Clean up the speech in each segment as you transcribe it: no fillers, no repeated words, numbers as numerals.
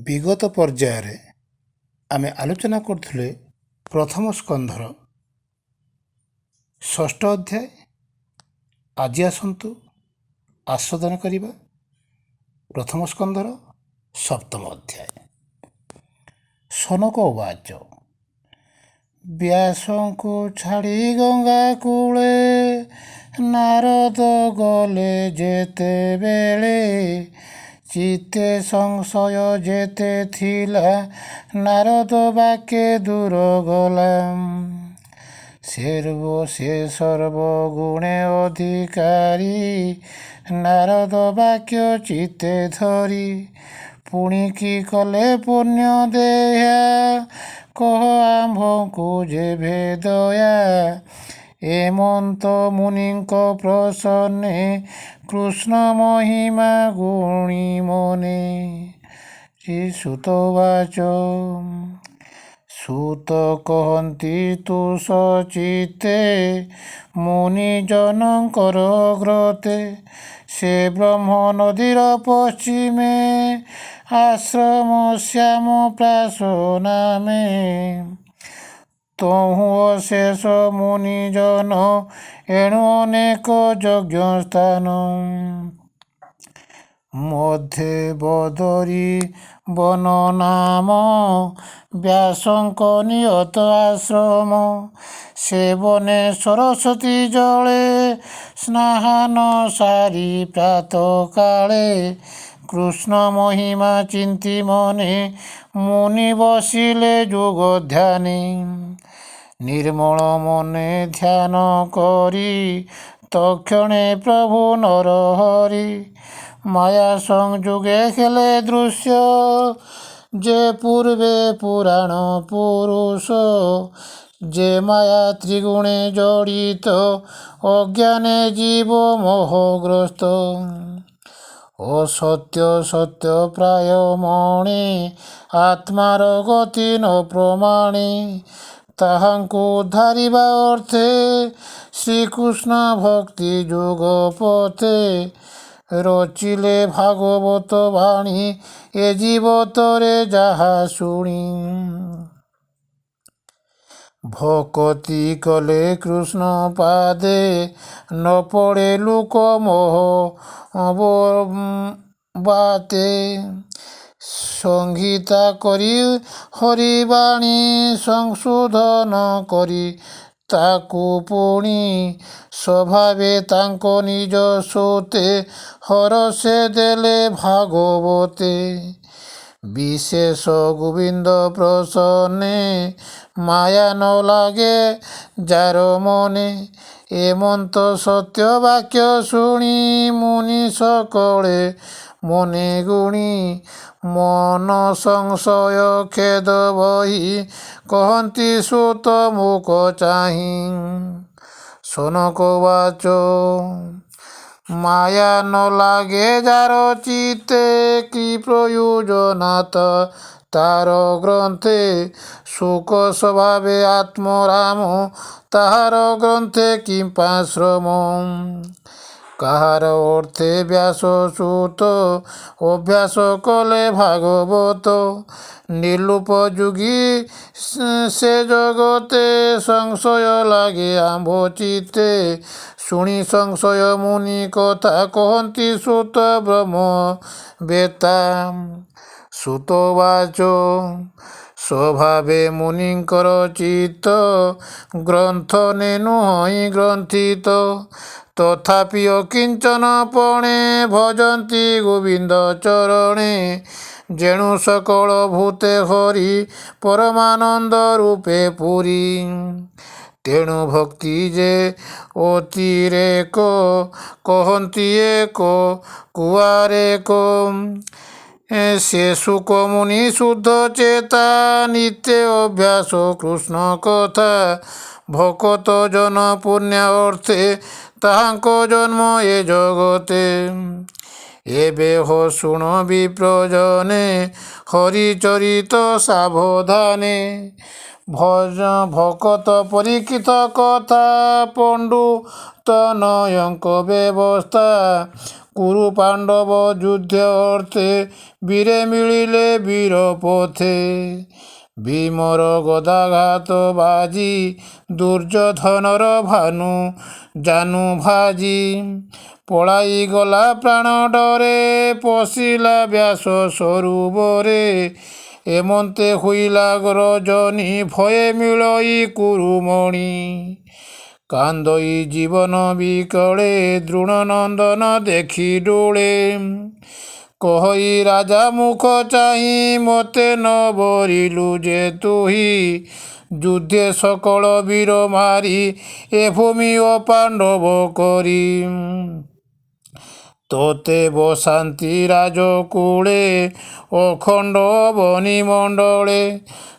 ବିଗତ ପର୍ଯ୍ୟାୟରେ ଆମେ ଆଲୋଚନା କରୁଥିଲେ ପ୍ରଥମ ସ୍କନ୍ଧର 6ଠ ଅଧ୍ୟାୟ। ଆଜି ଆସନ୍ତୁ ଆସ୍ୱାଦନ କରିବା ପ୍ରଥମ ସ୍କନ୍ଧର 7ମ ଅଧ୍ୟାୟ। ସନକ ଉବାଚ ବ୍ୟାସଙ୍କୁ ଛାଡ଼ି ଗଙ୍ଗା କୂଳେ ନାରଦ ଗଲେ ଯେତେବେଳେ ଚିତ୍ତେ ସଂଶୟ ଯେତେ ଥିଲା ନାରଦ ବାକ୍ୟେ ଦୂର ଗଲା। ସେ ସର୍ବଗୁଣେ ଅଧିକାରୀ ନାରଦ ବାକ୍ୟ ଚିତ୍ତେ ଧରି ପୁଣି କି କଲେ ପୁଣ୍ୟ ଦେହା କହ ଆମ୍ଭଙ୍କୁ ଯେଭେ ଦୟା। ଏମନ୍ତ ମୁନିଙ୍କ ପ୍ରସନ୍ନେ କୃଷ୍ଣ ମହିମା ଗୁଣି ମନେ। ସୁତ ଉବାଚ ସୁତ କହନ୍ତି ତୁ ସଚିତେ ମୁନିଜନଙ୍କର ଗ୍ରତେ ସେ ବ୍ରହ୍ମ ନଦୀର ପଶ୍ଚିମେ ଆଶ୍ରମ ଶ୍ୟାମ ପ୍ରାସ ନାମେ। ତହୁଁ ଅଶେଷ ମୁନିଜନ ଏଣୁ ଅନେକ ଯଜ୍ଞ ସ୍ଥାନ ମଧ୍ୟେ ବଦରୀ ବନ ନାମ ବ୍ୟାସଙ୍କ ନିୟତ ଆଶ୍ରମ। ସେ ବନେ ସରସ୍ୱତୀ ଜଳେ ସ୍ନାହାନ ସାରି ପ୍ରାତଃକାଳେ କୃଷ୍ଣ ମହିମା ଚିନ୍ତି ମନେ ମୁନି ବସିଲେ ଯୋଗ ଧ୍ୟାନେ। ନିର୍ମଳ ମନେ ଧ୍ୟାନ କରି ତକ୍ଷଣେ ପ୍ରଭୁ ନରହରି ମାୟା ସଂଯୋଗେ ହେଲେ ଦୃଶ୍ୟ ଯେ ପୂର୍ବେ ପୁରାଣ ପୁରୁଷ। ଯେ ମାୟା ତ୍ରିଗୁଣେ ଜଡ଼ିତ ଅଜ୍ଞାନେ ଜୀବ ମୋହଗ୍ରସ୍ତ। ଅସତ୍ୟ ସତ୍ୟ ପ୍ରାୟ ମଣେ ଆତ୍ମାର ଗତି ନ ପ୍ରମାଣେ। ତାହାଙ୍କୁ ଉଦ୍ଧାରିବା ଅର୍ଥେ ଶ୍ରୀକୃଷ୍ଣ ଭକ୍ତି ଯୋଗ ପଥେ ରଚିଲେ ଭାଗବତ ବାଣୀ ଏ ଜୀବତରେ ଯାହା ଶୁଣି। ଭକତି କଲେ କୃଷ୍ଣ ପାଦେ ନ ପଡ଼େ ଲୋକ ମୋହ ବାତେ। ସଂହିତା କରି ହରିବାଣୀ ସଂଶୋଧନ କରି ତାକୁ ପୁଣି ସ୍ୱଭାବେ ତାଙ୍କ ନିଜ ସୋତେ ହରସେ ଦେଲେ ଭାଗବତେ। ବିଶେଷ ଗୋବିନ୍ଦ ପ୍ରସନ୍ନେ ମାୟା ନ ଲାଗେ ଯାର ମନେ। ଏମନ୍ତ ସତ୍ୟ ବାକ୍ୟ ଶୁଣି ମୁନି ସକଳେ ମନେ ଗୁଣି। ମନ ସଂଶୟ ଖେଦ ବହି କହନ୍ତି ସୁତ ମୁକ ଚାହିଁ। ସନକ ଉବାଚ ମାୟା ନ ଲାଗେ ଯାର ଚିତ୍ତେ କି ପ୍ରୟୋଜନା ତାର ଗ୍ରନ୍ଥେ। ଶୋକ ସ୍ୱଭାବେ ଆତ୍ମରାମ ତାହାର ଗ୍ରନ୍ଥେ କିମ୍ପା ଶ୍ରମ। କାହାର ଅର୍ଥେ ବ୍ୟାସ ସୁତ ଅଭ୍ୟାସ କଲେ ଭାଗବତ। ନିର୍ଲୋପ ଯୋଗୀ ସେ ଜଗତେ ସଂଶୟ ଲାଗେ ଆମ୍ଭ ଚିତ୍ତେ। ଶୁଣି ସଂଶୟ ମୁନି କଥା କହନ୍ତି ସୁତ ବ୍ରହ୍ମ ବେତା। ସୁତ ଉବାଚ ସ୍ୱଭାବେ ମୁନିଙ୍କର ଚିତ୍ତ ଗ୍ରନ୍ଥ ନୁହଁ ଗ୍ରନ୍ଥିତ। ତଥାପି ଅକିଞ୍ଚନ ପଣେ ଭଜନ୍ତି ଗୋବିନ୍ଦ ଚରଣେ। ଯେଣୁ ସକଳ ଭୂତେ ହରି ପରମାନନ୍ଦ ରୂପେ ପୁରୀ। ତେଣୁ ଭକ୍ତି ଯେ ଅତିରେକ କହନ୍ତି ଏକ କୁଆରେକ। ସେ ସୁକ ମୁନି ଶୁଦ୍ଧ ଚେତା ନିତ୍ୟ ଅଭ୍ୟାସ କୃଷ୍ଣ କଥା। ଭକତ ଜନ ପୁଣ୍ୟ ଅର୍ଥେ ତାହାଙ୍କ ଜନ୍ମ ଏ ଜଗତେ। ଏବେ ହୋ ଶୁଣ ବିପ୍ରଜନେ ହରିଚରିତ ସାବଧାନେ। ଭକତ ପରୀକ୍ଷିତ କଥା ପଣ୍ଡୁ ତନୟଙ୍କ ବ୍ୟବସ୍ଥା কুরু পাণ্ডব যুদ্ধে অর্থে বীরে মিলিলে বীর পথে ভীমর গদাঘাত বাজি দুর্যোধনর ভানু জানু ভাজি পলাই গলা প্রাণ ডরে পশিলা ব্যাস সরোবরে এমন্তে হইলা রজনী ভয়ে মিলই কুরুমণি কান্দই জীবন বিকলে দ্রোণনন্দন দেখি ডোলে কহই রাজা মুখ চাহি মতে ন বরিলু যে তুহি যুদ্ধে সকল বীর মারি এ ভূমি ও পাণ্ডব করি তোতে বসান্তি রাজকূলে অখণ্ড বনিমণ্ডলে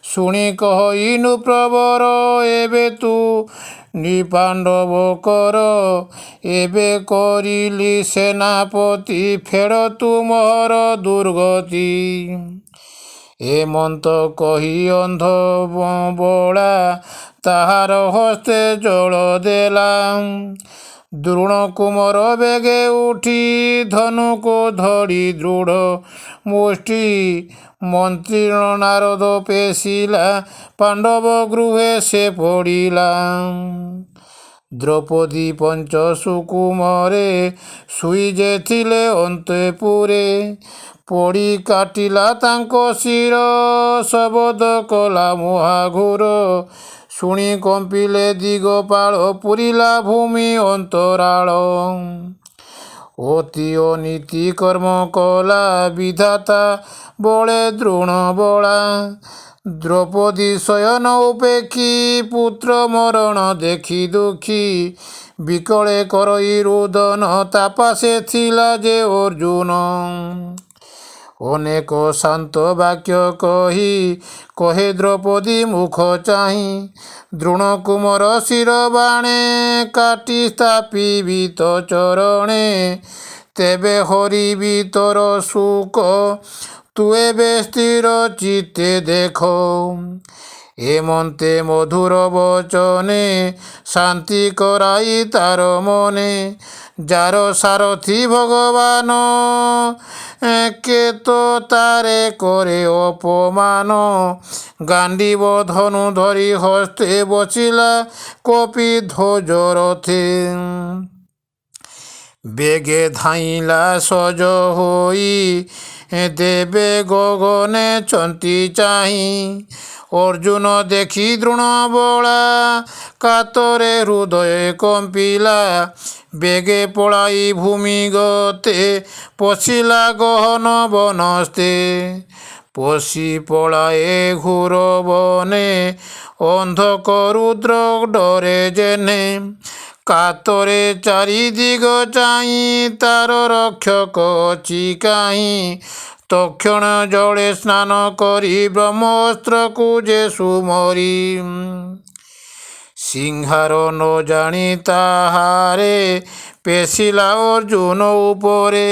শুনি কহিনু প্রবর এবে তু নিপাণ্ডব কর এবে করিলি সেনাপতি ফেড় তুমর দুর্গতি এমন্ত কহি অন্ধ বলা তাহার হস্তে জল দেলাম দ্রোণ কুমর বেগে উঠি ধনুক ধরি দৃঢ় মুষ্টি মন্ত্রী নারদ পেশিলা পাণ্ডব গৃহে সে পড়িলাম দ্রৌপদী পঞ্চ সুকুমরে শুই যে ଥିଲେ ଅନ୍ତପୁରେ ପୋଡ଼ି କାଟିଲା ତାଙ୍କ ଶିର ଶବଦ କଲା ମହାଘୋର ଶୁଣି କମ୍ପିଲେ ଦିଗପାଳ ପୁରିଲା ଭୂମି ଅନ୍ତରାଳ ଅତି ଅନୀତି କର୍ମ କଲା ବିଧାତା ବଳେ ଦ୍ରୋଣ ବଳା ଦ୍ରୌପଦୀ ଶୟନ ଉପେକ୍ଷୀ ପୁତ୍ର ମରଣ ଦେଖି ଦୁଃଖୀ ବିକଳେ କରଇ ରୋଦନ ତାପାସେ ଥିଲା ଯେ ଅର୍ଜୁନ ଅନେକ ଶାନ୍ତ ବାକ୍ୟ କହି କହେ ଦ୍ରୌପଦୀ ମୁଖ ଚାହିଁ ଦ୍ରୋଣ କୁମର ଶିର ବାଣେ କାଟି ସ୍ଥାପିବି ତ ଚରଣେ ତେବେ ହରିବି ତୋର ସୁଖ ତୁ ଏବେ ସ୍ଥିର ଚିତ୍ତେ ଦେଖ ଏମନ୍ତେ ମଧୁର ବଚନେ ଶାନ୍ତି କରାଇ ତାର ମନେ ଯାର ସାରଥି ଭଗବାନ କେତ ତାରେ କରେ ଅପମାନ ଗାଣ୍ଡିବ ଧନୁ ଧରି ହସ୍ତେ ବସିଲା କପି ଧ୍ୱଜ ରଥେ ବେଗେ ଧାଇଁଲା ସଜ ହୋଇ ଦେବେ ଗଗନେ ଚନ୍ତି ଚାହିଁ ଅର୍ଜୁନ ଦେଖି ଦ୍ରୋଣ ବଳା କାତରେ ହୃଦୟ କମ୍ପିଲା ବେଗେ ପଳାଇ ଭୂମି ଗତେ ପଶିଲା ଗହନ ବନସ୍ତେ ପଶି ପଳାଏ ଘୋର ବନେ ଅନ୍ଧକ ରୁଦ୍ର ଡରେ ଜେନେ କାତରେ ଚାରି ଦିଗ ଚାହିଁ ତାର ରକ୍ଷକ ଅଛି କାହିଁ ତକ୍ଷଣ ଜଳେ ସ୍ନାନ କରି ବ୍ରହ୍ମଅସ୍ତ୍ରକୁ ଯେ ସୁମରି ସିଂହାର ନ ଜାଣି ତାହାରେ ପେଶିଲା ଅର୍ଜୁନ ଉପରେ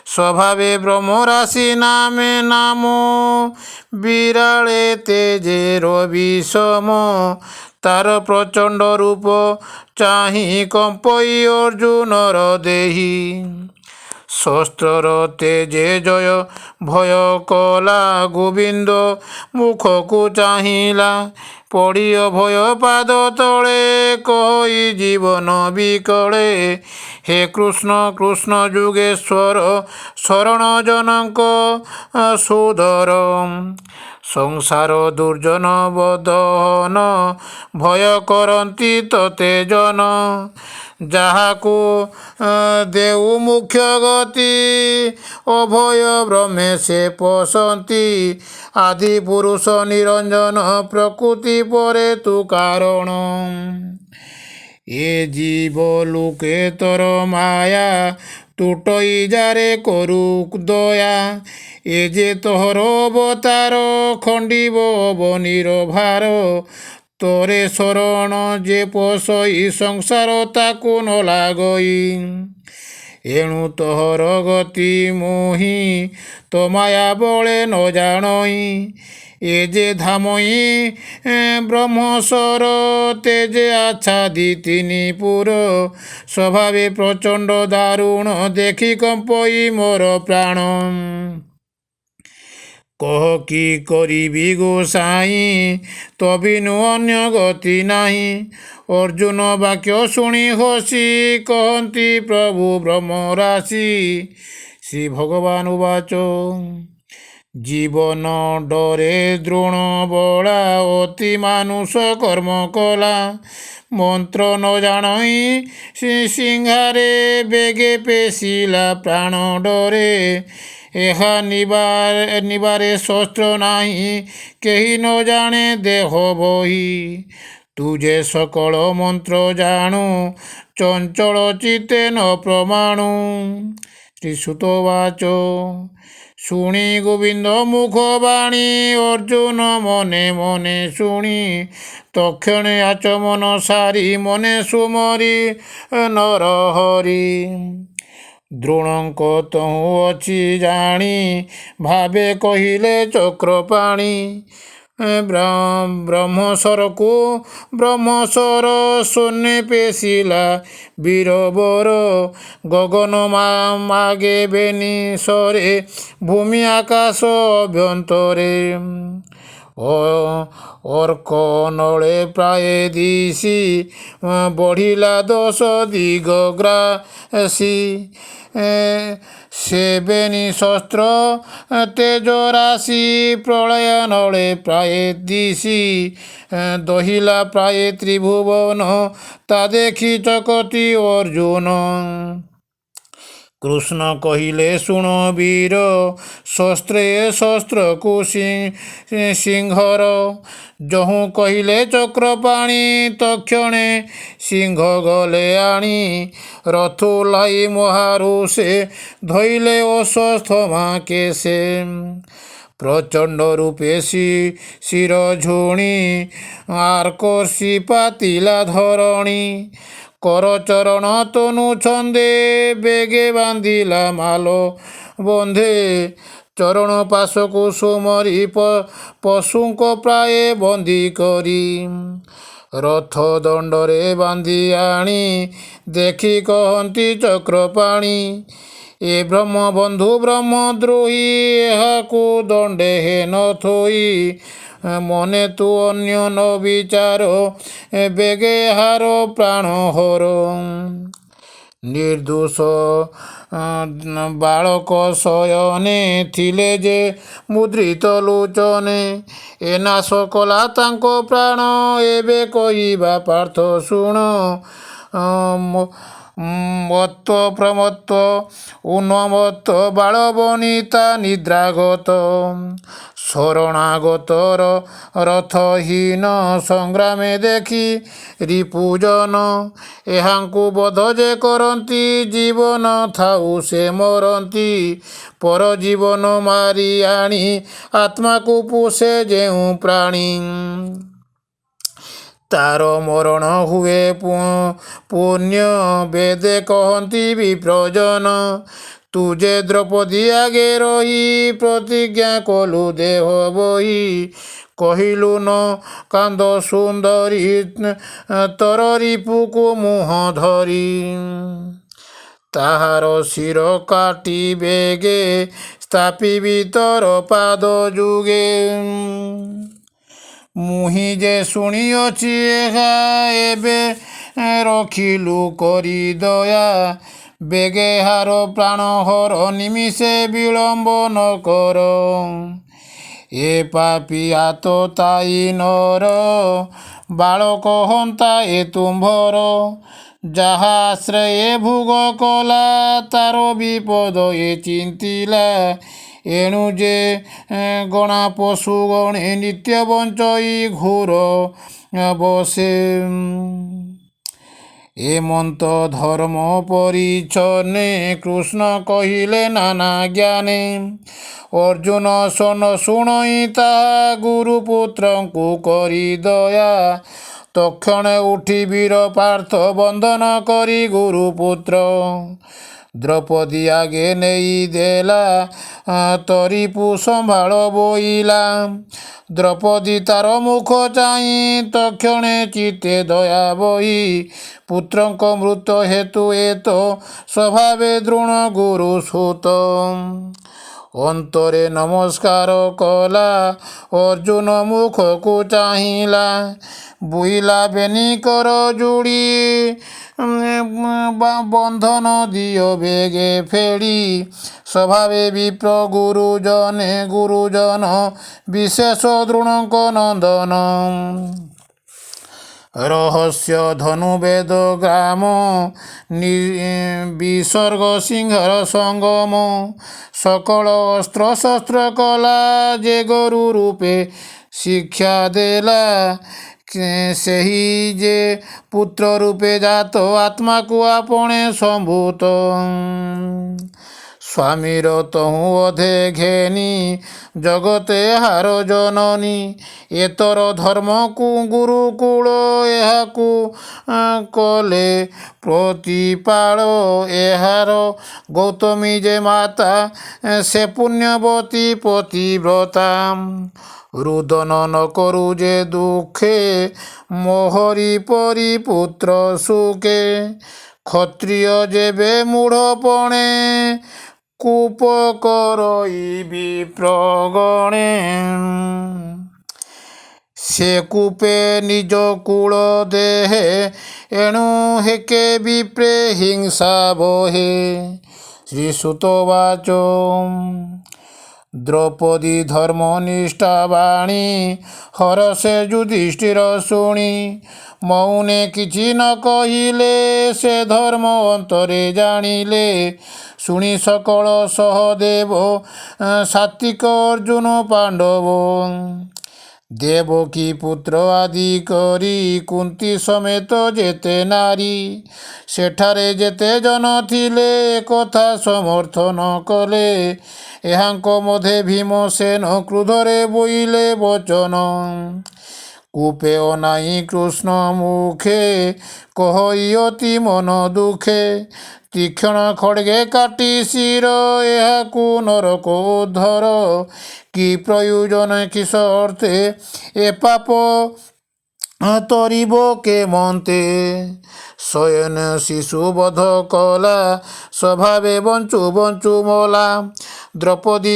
ସ୍ୱଭାବେ ବ୍ରହ୍ମରାଶି ନାମେ ନାମ ବିରାଳେ ତେଜେର ବିଷମ ତାର ପ୍ରଚଣ୍ଡ ରୂପ ଚାହିଁ କମ୍ପଇ ଅର୍ଜୁନର ଦେହି ଶସ୍ତ୍ରର ତେଜେ ଜୟ ଭୟ କଲା ଗୋବିନ୍ଦ ମୁଖକୁ ଚାହିଁଲା ପଡ଼ି ଅଭୟ ପାଦ ତଳେ କହି ଜୀବନ ବିକଳେ ହେ କୃଷ୍ଣ କୃଷ୍ଣ ଯୁଗେଶ୍ୱର ଶରଣ ଜନଙ୍କ ସୁଧର ସଂସାର ଦୁର୍ଜନ ବଦହନ ଭୟ କରନ୍ତି ତତେ ଜନ ଯାହାକୁ ଦେଉ ମୁଖ୍ୟ ଗତି ଅଭୟ ବ୍ରହ୍ମେ ସେ ପଶନ୍ତି ଆଦି ପୁରୁଷ ନିରଞ୍ଜନ ପ୍ରକୃତି ପରେ ତୁ କାରଣ ଏ ଜୀବ ଲୋକେ ତୋର ମାୟା ତୁଟଇ ଯାରେ କରୁ ଦୟା ଏ ଯେ ତୋହର ଅବତାର ଖଣ୍ଡିବ ଅବନୀର ଭାର ତୋରେ ଶରଣ ଯେ ପଶଇ ସଂସାର ତାକୁ ନ ଲାଗଇ ଏଣୁ ତୋହର ଗତି ମୋହି ତୋ ମାୟା ବଳେ ନ ଜାଣଇ। ଏ ଯେ ଧାମଇ ବ୍ରହ୍ମସ୍ୱର ତେଜେ ଆଚ୍ଛାଦିତିନି ପୁର। ସ୍ୱଭାବେ ପ୍ରଚଣ୍ଡ ଦାରୁଣ ଦେଖି କମ୍ପଇ ମୋର ପ୍ରାଣ। କହ କି କରିବି ଗୋସାଇଁ ତୋ ବିନୁ ଅନ୍ୟ ଗତି ନାହିଁ। ଅର୍ଜୁନ ବାକ୍ୟ ଶୁଣି ହସି କହନ୍ତି ପ୍ରଭୁ ବ୍ରହ୍ମରାଶି। ଶ୍ରୀ ଭଗବାନ ଉବାଚ ଜୀବନ ଡରେ ଦ୍ରୋଣ ବଳା ଅତି ମାନୁଷ କର୍ମ କଲା। ମନ୍ତ୍ର ନ ଜାଣଇ ସିଂହାରେ ବେଗେ ପେଶିଲା ପ୍ରାଣ ଡରେ। ଏହା ନିବାରେ ଶସ୍ତ୍ର ନାହିଁ କେହି ନ ଜାଣେ ଦେହ ବହି। ତୁ ଯେ ସକଳ ମନ୍ତ୍ର ଜାଣୁ ଚଞ୍ଚଳ ଚିତ୍ତେ ନ ପ୍ରମାଣୁ। ଶ୍ରୀସୁତ ବାଚ ଶୁଣି ଗୋବିନ୍ଦ ମୁଖ ବାଣୀ ଅର୍ଜୁନ ମନେ ମନେ ଶୁଣି ତକ୍ଷଣେ ଆଚମନ ସାରି ମନେ ସୁମରି ନରହରି। ଦ୍ରୋଣଙ୍କ ତହୁଁ ଅଛି ଜାଣି ଭାବେ କହିଲେ ଚକ୍ରପାଣି। ବ୍ରହ୍ମସ୍ୱରକୁ ବ୍ରହ୍ମସ୍ୱର ଶୂନ୍ୟ ପେଶିଲା ବୀରବର। ଗଗନ ମାଗେ ବେନିସରେ ଭୂମି ଆକାଶ ଅଭ୍ୟନ୍ତରେ। ଅର୍କ ନଳେ ପ୍ରାୟ ଦିଶି ବଢ଼ିଲା 10 ଦିଗଗ୍ରାସୀ। ସେ ବେନି ଶସ୍ତ୍ର ତେଜ ରାଶି ପ୍ରଳୟ ନଳେ ପ୍ରାୟ ଦିଶି। ଦହିଲା ପ୍ରାୟ ତ୍ରିଭୁବନ ତା ଦେଖି ଚକତି ଅର୍ଜୁନ। କୃଷ୍ଣ କହିଲେ ଶୁଣ ବୀର ଶସ୍ତ୍ରେ ଶସ୍ତ୍ରକୁ ସିଂହର। ଯହୁଁ କହିଲେ ଚକ୍ରପାଣି ତକ୍ଷଣେ ସିଂହ ଗଲେ ଆଣି। ରଥ ଓହ୍ଲାଇ ମହାରୁଷେ ଧଇଲେ ଅଶ୍ୱତ୍ଥମା କେଶେ। ପ୍ରଚଣ୍ଡ ରୂପେ ଶିର ଝୁଣି ଆର୍କର୍ଷି ପାତିଲା ଧରଣୀ। କରଚରଣ ତନୁ ଛନ୍ଦେ ବେଗେ ବାନ୍ଧିଲା ମାଲ ବନ୍ଧେ। ଚରଣ ପାଶକୁ ସୁମରି ପଶୁଙ୍କ ପ୍ରାୟ ବନ୍ଦୀ କରି। ରଥ ଦଣ୍ଡରେ ବାନ୍ଧି ଆଣି ଦେଖି କହନ୍ତି ଚକ୍ରପାଣି। ଏ ବ୍ରହ୍ମବନ୍ଧୁ ବ୍ରହ୍ମଦ୍ରୋହୀ ଏହାକୁ ଦଣ୍ଡେ ହେ ନ ଥୋଇ। ମନେ ତୁ ଅନ୍ୟ ନ ବିଚାର ବେଗେ ଏହାର ପ୍ରାଣ ହର। ନିର୍ଦୋଷ ବାଳକ ଶୟନେ ଥିଲେ ଯେ ମୁଦ୍ରିତ ଲୋଚନେ। ଏ ନାଶ କଲା ତାଙ୍କ ପ୍ରାଣ ଏବେ କହିବା ପାର୍ଥ ଶୁଣ। ମତ୍ତ ପ୍ରମତ୍ତ ଉନ୍ମତ୍ତ ବାଳବନିତା ନିଦ୍ରାଗତ। ଶରଣାଗତର ରଥହୀନ ସଂଗ୍ରାମେ ଦେଖି ରିପୁଜନ। ଏହାଙ୍କୁ ବଧ ଯେ କରନ୍ତି ଜୀବନ ଥାଉ ସେ ମରନ୍ତି। ପର ଜୀବନ ମାରି ଆଣି ଆତ୍ମାକୁ ପୋଷେ ଯେଉଁ ପ୍ରାଣୀ। ତାର ମରଣ ହୁଏ ପୁଣ୍ୟ ବେଦେ କହନ୍ତି ବିପ୍ରଜନ। ତୁ ଯେ ଦ୍ରୌପଦୀ ଆଗେ ରହି ପ୍ରତିଜ୍ଞା କଲୁ ଦେହ ବହି। କହିଲୁ ନ କାନ୍ଦ ସୁନ୍ଦରୀ ତୋର ରିପୁକୁ ମୁହଁ ଧରି। ତାହାର ଶିର କାଟି ବେଗେ ସ୍ଥାପିବି ତୋର ପାଦ ଯୁଗେ। ମୁହିଁ ଯେ ଶୁଣିଅଛି ଏହା ଏବେ ରଖିଲୁ କରି ଦୟା। ବେଗେ ଏହାର ପ୍ରାଣ ହର ନିମିଷେ ବିଳମ୍ବ ନ କର। ଏ ପାପୀ ଆତତାୟୀ ନର ବାଳକ ହନ୍ତା ଏ ତୁମ୍ଭର। ଯାହା ଆଶ୍ରୟ ଭୋଗ କଲା ତାର ବିପଦ ଏ ଚିନ୍ତିଲା। ଏଣୁ ଯେ ଗଣା ପଶୁ ଗଣେ ନିତ୍ୟ ବଞ୍ଚଇ ଘୋର ବସେ। ଏମନ୍ତ ଧର୍ମ ପରିଚ୍ଛନ୍ନେ କୃଷ୍ଣ କହିଲେ ନାନା ଜ୍ଞାନେ। ଅର୍ଜୁନ ଶୁଣଇ ତାହା ଗୁରୁପୁତ୍ରଙ୍କୁ କରି ଦୟା। ତକ୍ଷଣେ ଉଠି ବୀର ପାର୍ଥ ବନ୍ଦନ କରି ଗୁରୁପୁତ୍ର। ଦ୍ରୌପଦୀ ଆଗେ ନେଇ ଦେଲା ତରିପୁ ସମ୍ଭାଳ ବୋଇଲା। ଦ୍ରୌପଦୀ ତାର ମୁଖ ଚାହିଁ ତକ୍ଷଣେ ଚିତ୍ତେ ଦୟା ବହି। ପୁତ୍ରଙ୍କ ମୃତ ହେତୁ ଏତ ସ୍ୱଭାବେ ଦୃଢ଼ ଗୁରୁ ସୁତ। ଅନ୍ତରେ ନମସ୍କାର କଲା ଅର୍ଜୁନ ମୁଖକୁ ଚାହିଁଲା। ବୁଇଲା ବେନିକର ଯୋଡ଼ି ବନ୍ଧନ ଦିଅ ବେଗେ ଫେଡ଼ି। ସ୍ୱଭାବେ ବିପ୍ର ଗୁରୁଜନ ବିଶେଷ ଦୃଢ଼ଙ୍କ ନନ୍ଦନ। ରହସ୍ୟ ଧନୁବେଦ ଗ୍ରାମ ବିସର୍ଗ ସିଂହର ସଙ୍ଗମ। ସକଳ ଅସ୍ତ୍ର ଶସ୍ତ୍ର କଲା ଯେ ଗୁରୁ ରୂପେ ଶିକ୍ଷା ଦେଲା। ସେହି ଯେ ପୁତ୍ର ରୂପେ ଜାତ ଆତ୍ମାକୁ ଆପଣେ ସମ୍ଭୂତ। ସ୍ୱାମୀର ତହୁଁ ଅଧେ ଘେନି ଜଗତେ ହାର ଜନନୀ। ଏତର ଧର୍ମକୁ ଗୁରୁକୁଳ ଏହାକୁ କଲେ ପ୍ରତିପାଳ। ଏହାର ଗୌତମୀ ଯେ ମାତା ସେ ପୁଣ୍ୟବତୀ ପତିବ୍ରତା। ରୁଦନ ନ କରୁ ଯେ ଦୁଃଖେ ମୋହରି ପରି ପୁତ୍ର ସୁଖେ। କ୍ଷତ୍ରିୟ ଯେବେ ମୂଢ଼ପଣେ କୂପ କରଇ ବିପ୍ରଗଣେ। ସେ କୂପେ ନିଜ କୁଳ ଦେହେ ଏଣୁ ହେକେ ବିପ୍ରେ ହିଂସା ବହେ। ଶ୍ରୀସୁତବାଚ ଦ୍ରୌପଦୀ ଧର୍ମନିଷ୍ଠା ବାଣୀ ହରଷେ ଯୁଧିଷ୍ଠିର ଶୁଣି। ମୌନେ କିଛି ନ କହିଲେ ସେ ଧର୍ମ ଅନ୍ତରେ ଜାଣିଲେ। ଶୁଣି ସକଳ ସହଦେବ ସାତ୍ୱିକ ଅର୍ଜୁନ ପାଣ୍ଡବ। ଦେବକୀ ପୁତ୍ର ଆଦି କରି କୁନ୍ତୀ ସମେତ ଯେତେ ନାରୀ। ସେଠାରେ ଯେତେ ଜନ ଥିଲେ ଏକଥା ସମର୍ଥନ କଲେ। ଏହାଙ୍କ ମଧ୍ୟେ ଭୀମସେନ କ୍ରୋଧରେ ବୋଇଲେ ବଚନ। କୂପେ ଅନାଇ କୃଷ୍ଣ ମୁଖେ କହଇ ଅତି ମନ ଦୁଃଖେ। ତୀକ୍ଷ୍ଣ ଖଡ୍ଗେ କାଟି ଶିର ଏହାକୁ ନରକ ଉଦ୍ଧର। କି ପ୍ରୟୋଜନ କିସ ଅର୍ଥେ ଏ ପାପ ତରିବ କେମନ୍ତେ। ଶୟନ ଶିଶୁ ବଧ କଲା ସ୍ୱଭାବେ ବଞ୍ଚୁ ବଞ୍ଚୁ ମଲା। ଦ୍ରୌପଦୀ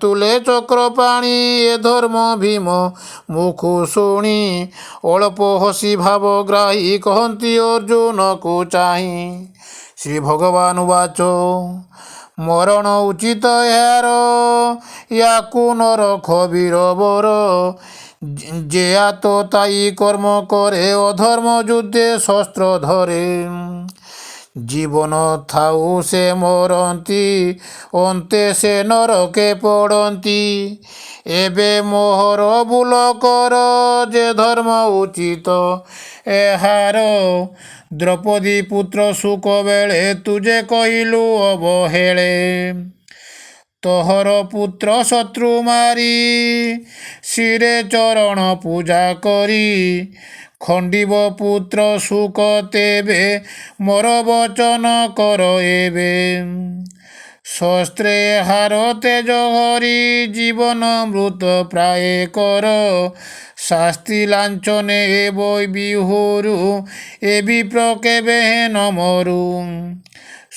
ତୁଲେ ଚକ୍ରପାଣି ଏ ଧର୍ମ ଭୀମ ମୁଖୁ ଶୁଣି। ଅଳ୍ପ ହସି ଭାବଗ୍ରାହୀ କହନ୍ତି ଅର୍ଜୁନକୁ ଚାହିଁ। ଶ୍ରୀ ଭଗବାନ ବାଚ ମରଣ ଉଚିତ ଏହାର ୟାକୁ ନରଖ ବୀରବର। ଯେ ଆତତାୟୀ କର୍ମ କରେ ଅଧର୍ମ ଯୁଦ୍ଧେ ଶସ୍ତ୍ର ଧରେ। ଜୀବନ ଥାଉ ସେ ମରନ୍ତି ଅନ୍ତେ ସେ ନରକେ ପଡ଼ନ୍ତି। ଏବେ ମୋହର ଭୁଲ କର ଯେ ଧର୍ମ ଉଚିତ ଏହାର। ଦ୍ରୌପଦୀ ପୁତ୍ର ସୁଖ ବେଳେ ତୁଜେ କହିଲୁ ଅବହେଳେ। ତୋହର ପୁତ୍ର ଶତ୍ରୁ ମାରି ଶିରେ ଚରଣ ପୂଜା କରି। ଖଣ୍ଡିବ ପୁତ୍ର ସୁଖ ତେବେ ମୋର ବଚନ କର ଏବେ। ଶସ୍ତ୍ରେ ଏହାର ତେଜ ହରି ଜୀବନ ମୃତ ପ୍ରାୟ କର। ଶାସ୍ତି ଲାଞ୍ଚନେ ଏବ ବିହୁରୁ ଏ ବିପ୍ର କେବେ ନ ମରୁ।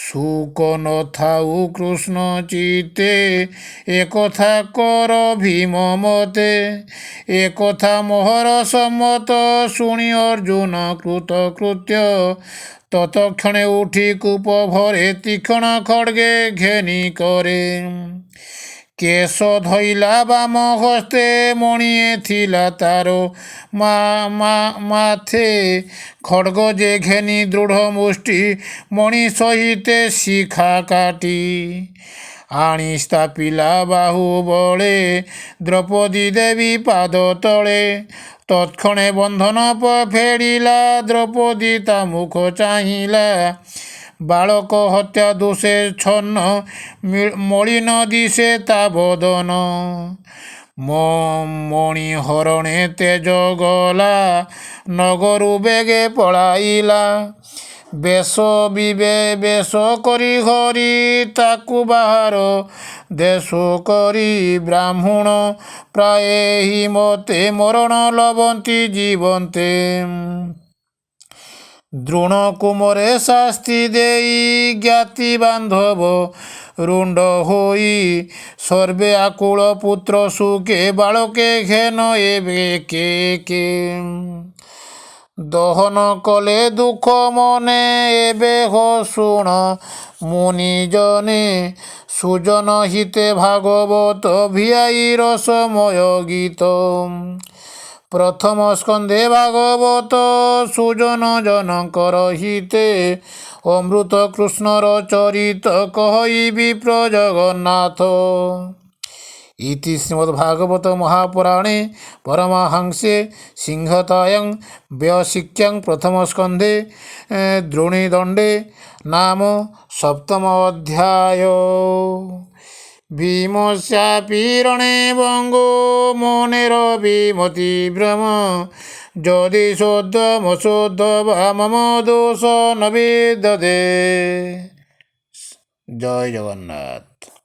ସୁଖ ନଥାଉ କୃଷ୍ଣ ଚିତ୍ତେ ଏକଥା କର ଭୀମ ମତେ। ଏକଥା ମୋହର ସମ୍ମତ ଶୁଣି ଅର୍ଜୁନ କୃତକୃତ୍ୟ। ତତକ୍ଷଣେ ଉଠି କୂପ ଭରେ ତୀକ୍ଷ୍ଣ ଖଡ୍ଗେ ଘେନି କରେ। କେଶ ଧଇଲା ବାମ ହସ୍ତେ ମଣିଏ ଥିଲା ତାର ମାଥେ। ଖଡ୍ଗ ଯେ ଘେନି ଦୃଢ଼ ମୁଷ୍ଟି ମଣି ସହିତେ ଶିଖା କାଟି। ଆଣି ସ୍ଥାପିଲା ବାହୁ ବଳେ ଦ୍ରୌପଦୀ ଦେବୀ ପାଦ ତଳେ। ତତ୍କ୍ଷଣେ ବନ୍ଧନ ଫେଡ଼ିଲା ଦ୍ରୌପଦୀ ତା ମୁଖ ଚାହିଁଲା। ବାଳକ ହତ୍ୟା ଦୋଷେ ଛନ୍ନ ମଳିନ ଦିଶେ ତା ବଦନ। ମଣି ହରଣେ ତେଜ ଗଲା ନଗରୁ ବେଗେ ପଳାଇଲା। ବେଶ କରି ହରି ତାକୁ ବାହାର ଦେଶ କରି ବ୍ରାହ୍ମଣ ପ୍ରାୟ ହି ମତେ ମରଣ ଲବନ୍ତି ଜୀବନ୍ତେ। ଦ୍ରୋଣ କୁମରେ ଶାସ୍ତି ଦେଇ ଜ୍ଞାତି ବାନ୍ଧବ ରୁଣ୍ଡ ହୋଇ ସର୍ବେ ଆକୁଳ ପୁତ୍ର ସୁକେ ବାଳକେ ଘେନ ଏବେ କେ ଦହନ କଲେ ଦୁଃଖ ମନେ ଏବେ ହୋ ଶୁଣ ମୁନି ଜନେ ସୁଜନ ହିତେ ଭାଗବତ ଭିଆଇ ରସମୟ ଗୀତ। ପ୍ରଥମ ସ୍କନ୍ଧେ ଭାଗବତ ସୁଜନ ଜନଙ୍କର ହିତେ ଅମୃତ କୃଷ୍ଣର ଚରିତ କହିବି ପ୍ରଜଗନ୍ନାଥ। ଇତି ଶ୍ରୀମଦ୍ ଭାଗବତ ମହାପୁରାଣେ ପରମହଂସେ ସିଂହତାୟଂ ବ୍ୟୟସିକ୍ୟାଂ ପ୍ରଥମ ସ୍କନ୍ଧେ ଦ୍ରୋଣୀଦଣ୍ଡେ ନାମ ସପ୍ତମ ଅଧ୍ୟାୟ। ଭୀମସ୍ୟାପି ରଣେ ବଙ୍ଗୋ ମନେର ବିମତି ଭ୍ରମ ଯଦି ଶୋଦ୍ଧମଶୋଦ୍ଧ ମମ ଦୋଷ ନ ବିଦ୍ୟତେ। ଜୟ ଜଗନ୍ନାଥ।